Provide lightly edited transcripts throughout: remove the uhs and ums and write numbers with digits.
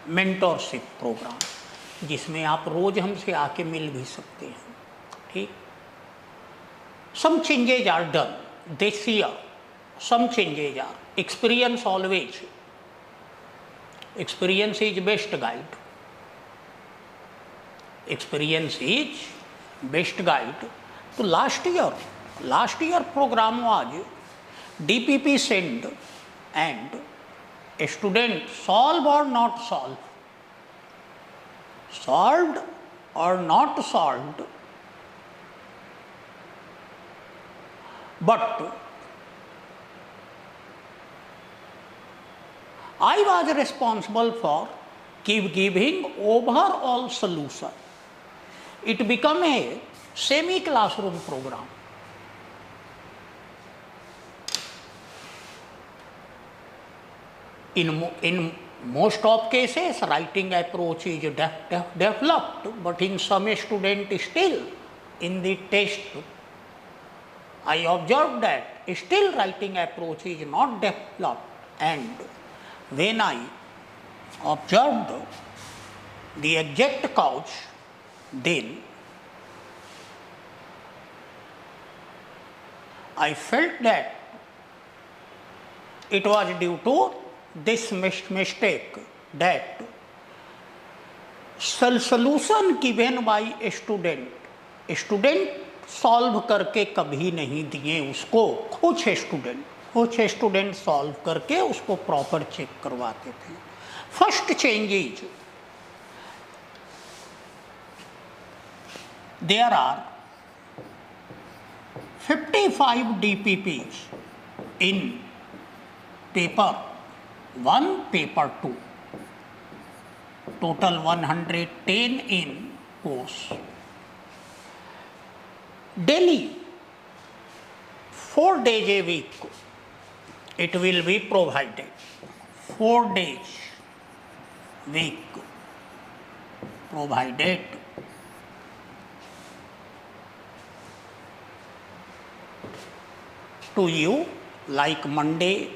Mentorship programme, जिसमें आप रोज हमसे आके मिल भी सकते हैं। ठीक, some changes are done this year, some changes are, experience always, experience is best guide, experience is best guide. तो last year program was DPP send and student solve or not solve, solved or not solved, but I was responsible for giving overall solution. It became a semi-classroom program. In most of cases, writing approach is developed, but in some students still in the test, I observed that still writing approach is not developed, and when I observed the exact cause, then I felt that it was due to this mistake, that solution given by student solve करके कभी नहीं दिए उसको, कुछ student solve करके उसको proper check करवाते थे। First change is there are 55 DPPs in paper 1, paper 2, total 110 in course. Daily 4 days a week it will be provided, 4 days week provided. To you, like Monday,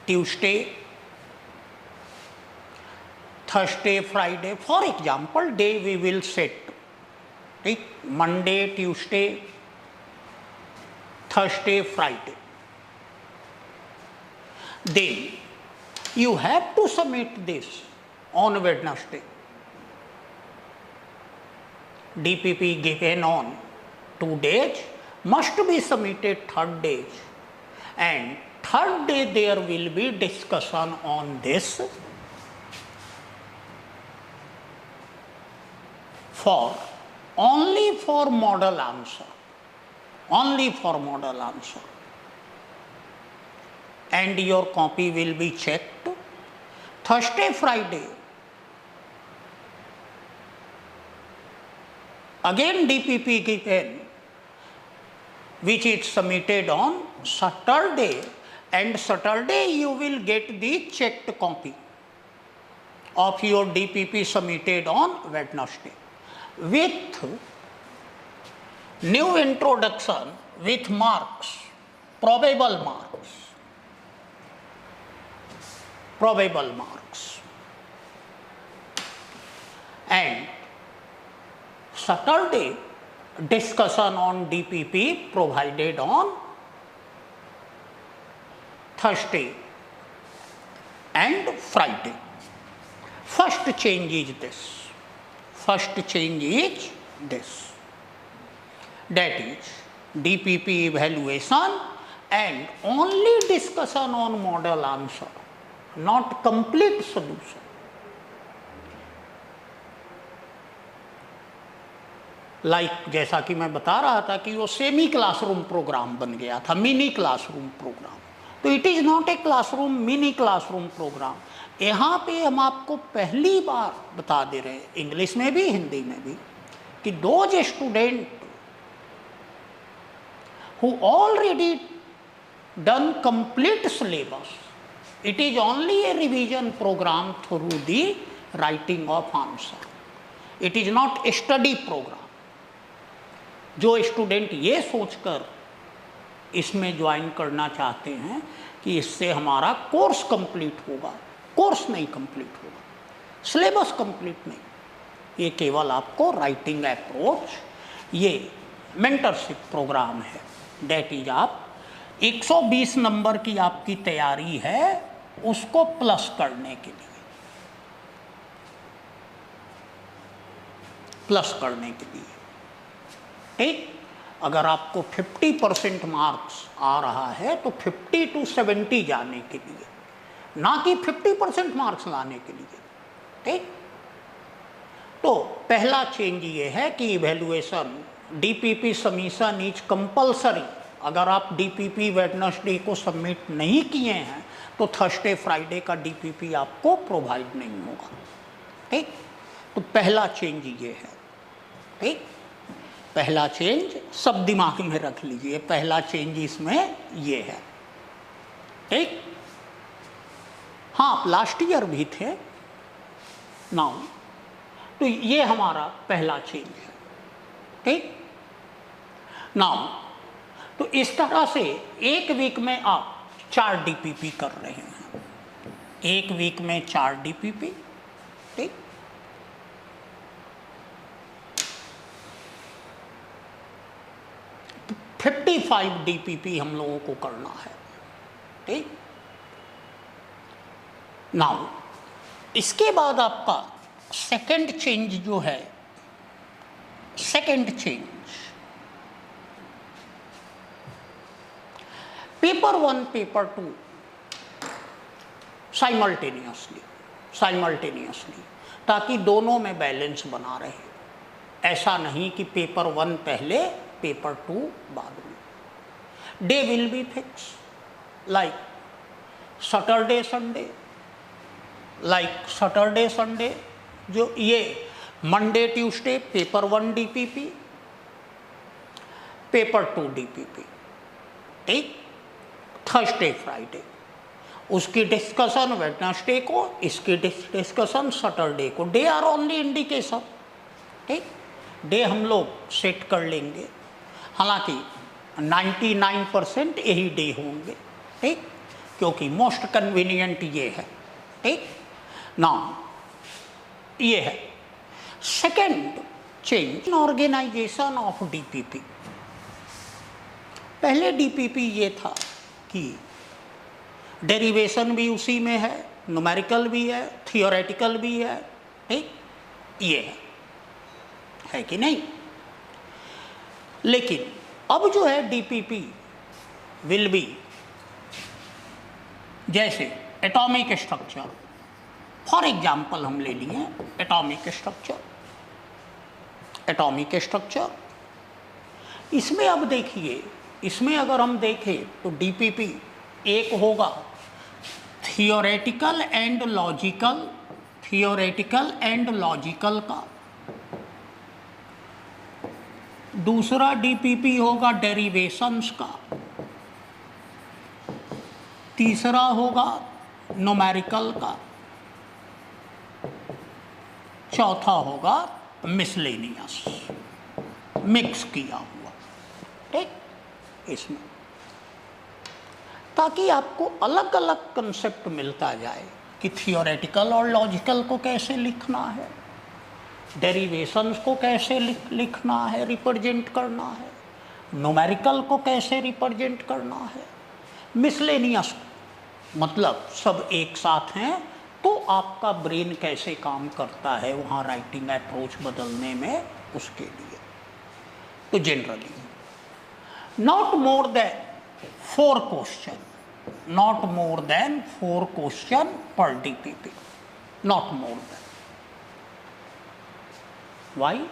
Tuesday, Thursday, Friday, for example, day we will set, ठीक, Monday, Tuesday, Thursday, Friday. Then you have to submit this on Wednesday. DPP given on 2 days must be submitted 3rd day, and 3rd day there will be discussion on this only for model answer. Only for model answer, and your copy will be checked. Thursday, Friday, again DPP given, which is submitted on Saturday, and Saturday you will get the checked copy of your DPP submitted on Wednesday, with new introduction, with marks, probable marks, and Saturday discussion on DPP provided on Thursday and Friday. First change is this. That is DPP evaluation and only discussion on model answer, not complete solution. जैसा कि मैं बता रहा था कि वो semi classroom programme बन गया था, मिनी क्लासरूम प्रोग्राम। तो it is not a classroom, mini classroom program. यहाँ पे हम आपको पहली बार बता दे रहे हैं, इंग्लिश में भी हिंदी में भी, कि those student who already done complete syllabus, it is only a revision program through the writing of answer. It is not a study program. जो स्टूडेंट ये सोचकर इसमें ज्वाइन करना चाहते हैं कि इससे हमारा कोर्स कंप्लीट होगा, कोर्स नहीं कंप्लीट होगा। सिलेबस कंप्लीट नहीं, ये केवल आपको राइटिंग अप्रोच, ये मेंटरशिप प्रोग्राम है। डेट इज आप 120 नंबर की आपकी तैयारी है उसको प्लस करने के लिए, प्लस करने के लिए, ठीक। अगर आपको 50% मार्क्स आ रहा है तो 50 to 70 जाने के लिए, ना कि 50% मार्क्स लाने के लिए, ठीक। तो पहला चेंज ये है कि evaluation DPP submission is compulsory. अगर आप डीपीपी वेडनेसडे को सबमिट नहीं किए हैं तो थर्सडे फ्राइडे का डीपीपी आपको प्रोवाइड नहीं होगा, ठीक। तो पहला चेंज ये है, ठीक। पहला चेंज सब दिमाग में रख लीजिए, पहला चेंज इसमें ये है, ठीक। हाँ, आप लास्ट ईयर भी थे नाउ, तो ये हमारा पहला चेंज है, ठीक। नाउ तो इस तरह से एक वीक में आप 4 डीपीपी कर रहे हैं, एक वीक में 4 डीपीपी, ठीक। तो 55 डीपीपी हम लोगों को करना है, ठीक। नाउ इसके बाद आपका सेकंड चेंज जो है, second change paper 1 paper 2 simultaneously, ताकि दोनों में बैलेंस बना रहे। ऐसा नहीं कि पेपर 1 पहले पेपर 2 बाद में। Day will be fix like Saturday Sunday, जो ये Monday Tuesday paper 1 DPP, paper 2 DPP, ठीक। थर्सडे फ्राइडे उसकी डिस्कशन वेडनेसडे को, इसकी डिस्कशन सैटरडे को। डे आर ओनली इंडिकेशन, ठीक। डे हम लोग सेट कर लेंगे, हालांकि 99% यही डे होंगे, ठीक, क्योंकि मोस्ट कन्वीनियंट ये है, ठीक। नाउ ये है second change, organisation of DPP. पहले डीपीपी ये था कि डेरिवेशन भी उसी में है, न्यूमेरिकल भी है, थियोरेटिकल भी है, ठीक, ये है कि नहीं। लेकिन अब जो है डीपीपी विल बी, जैसे एटॉमिक स्ट्रक्चर फॉर एग्जाम्पल हम ले लिए एटॉमिक स्ट्रक्चर, इसमें अब देखिए, इसमें अगर हम देखें तो डीपीपी एक होगा थियोरेटिकल एंड लॉजिकल का, दूसरा डीपीपी होगा डेरिवेशंस का, तीसरा होगा न्यूमेरिकल का, चौथा होगा मिसलेनियस, मिक्स किया हुआ, ठीक। इसमें ताकि आपको अलग अलग कंसेप्ट मिलता जाए कि थियोरेटिकल और लॉजिकल को कैसे लिखना है, डेरिवेशंस को कैसे लिखना है, रिप्रेजेंट करना है, न्यूमेरिकल को कैसे रिप्रेजेंट करना है, मिसलेनियस मतलब सब एक साथ हैं, तो आपका ब्रेन कैसे काम करता है वहाँ राइटिंग अप्रोच बदलने में, उसके लिए। तो generally not more than 4 question per DPP, not more than. Why?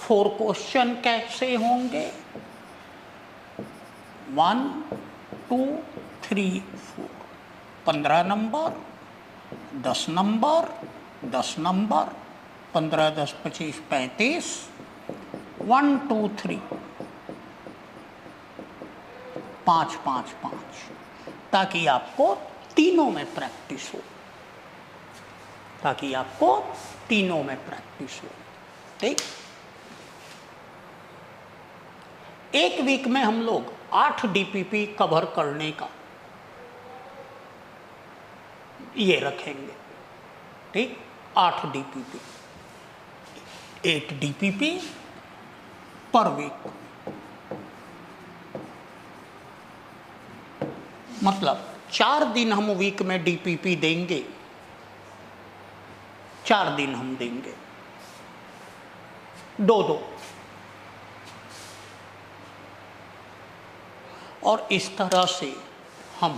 4 question कैसे होंगे? 1 2 3 4, 15 नंबर, 10 नंबर, 10 नंबर, 15 10 25 35, 1 2 3 5 5 5, ताकि आपको तीनों में प्रैक्टिस हो, ठीक। एक वीक में हम लोग 8 डीपीपी कवर करने का ये रखेंगे, ठीक। 8 DPP, 8 DPP पर वीक। मतलब 4 दिन हम वीक में DPP देंगे, 4 दिन हम देंगे 2-2, और इस तरह से हम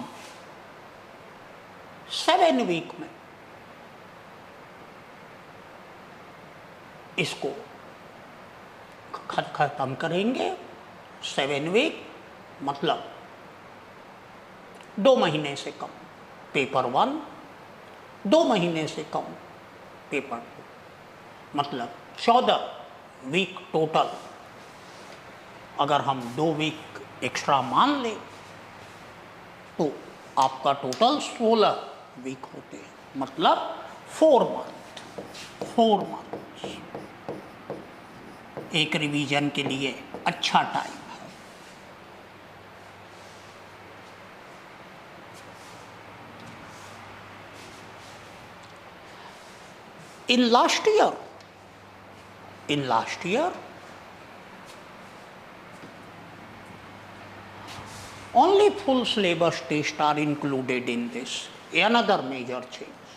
7 वीक में इसको खत्म करेंगे। 7 वीक मतलब 2 महीने से कम पेपर 1, 2 महीने से कम पेपर 2, मतलब 14 वीक टोटल। अगर हम 2 वीक एक्स्ट्रा मान लें तो आपका टोटल 16 वीक होते हैं, मतलब 4 मंथ। एक रिवीजन के लिए अच्छा टाइम है। In last year, only full syllabus tests are included in this. Another major change.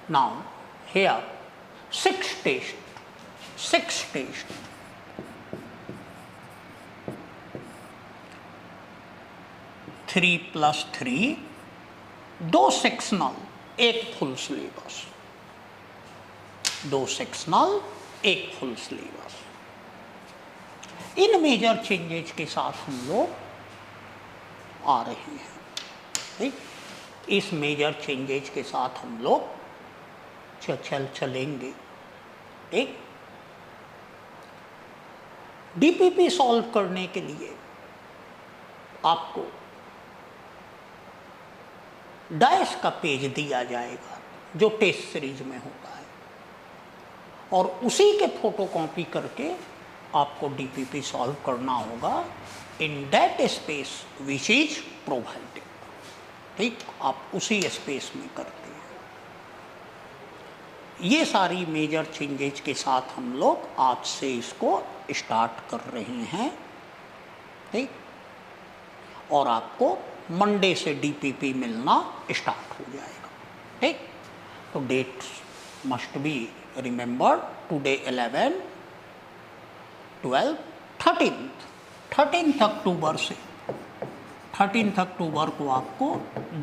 Now, here 6 tests. 3 + 3, 2 sectional, 1 full syllabus. 2 sectional, 1 full syllabus. इन मेजर चेंजेज के साथ हम लोग आ रहे हैं। ठीक, इस मेजर चेंजेज के साथ हम लोग चलेंगे। ठीक, DPP सॉल्व करने के लिए आपको डायस का पेज दिया जाएगा जो टेस्ट सीरीज में होता है, और उसी के फोटोकॉपी करके आपको DPP सॉल्व करना होगा in that space which is provided. ठीक, आप उसी स्पेस में करते हैं। ये सारी मेजर चेंजेज के साथ हम लोग आज से इसको स्टार्ट कर रहे हैं। ठीक, और आपको मंडे से DPP मिलना स्टार्ट हो जाएगा। ठीक, तो dates must be remembered. Today 11, 12, 13 October से 13 अक्टूबर को आपको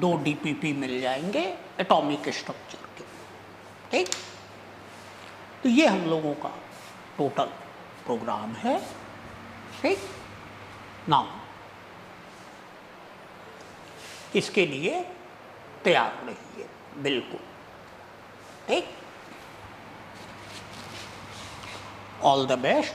2 DPP मिल जाएंगे एटॉमिक स्ट्रक्चर के। ठीक, तो ये हम लोगों का टोटल प्रोग्राम है। ठीक, नाउ इसके लिए तैयार रहिए बिल्कुल। ठीक, ऑल द बेस्ट।